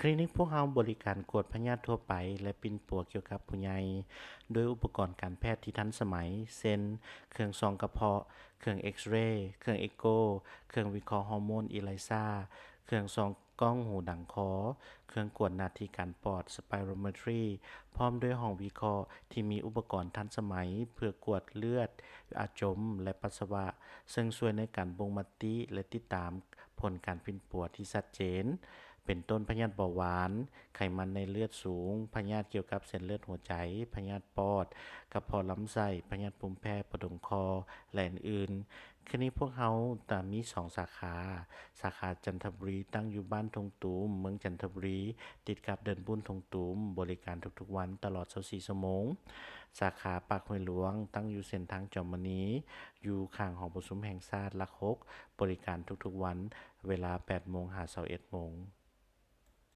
คลินิกพวกเราบริการกวดพยาธิทั่วไปและปิ่นปัวเกี่ยวกับผู้ใหญ่โดยอุปกรณ์การแพทย์ที่ทันสมัยเช่นเครื่องส่องกระเพาะเครื่องเอ็กซเรย์เครื่องเอ็กโกเครื่องวิเคราะห์ฮอร์โมนELISAเครื่องส่องกล้องหูดังคอเครื่องกวดนาทีการปอด Spirometry พร้อมด้วยห้องวิเคราะห์ที่มีอุปกรณ์ทันสมัยเพื่อกวดเลือดอาจมและปัสสาวะซึ่งช่วยในการบ่งมติและติดตามผลการปิ่นปัวที่ชัดเจนเป็นต้นพยาธิเบาหวานไขมันในเลือดสูงพยาธิเกี่ยวกับเส้นเลือดหัวใจพยาธิปอดกระเพาะลำไส้พยาธิภูมิแพ้ประดงคอและอื่นๆคลินิกพวกเราแต่มี2สาขาสาขาจันทบุรีตั้งอยู่บ้านทงตูมเมืองจันทบุรีติดกับเดินบุญทงตูมบริการทุกๆวันตลอด24ชั่วโมงสาขาปากห้วยหลวงตั้งอยู่เส้นทางจอมมณีอยู่ข้างหอประชุมแห่งชาติหลัก6บริการทุกๆวันเวลา 8:00 น ถึง 21:00 น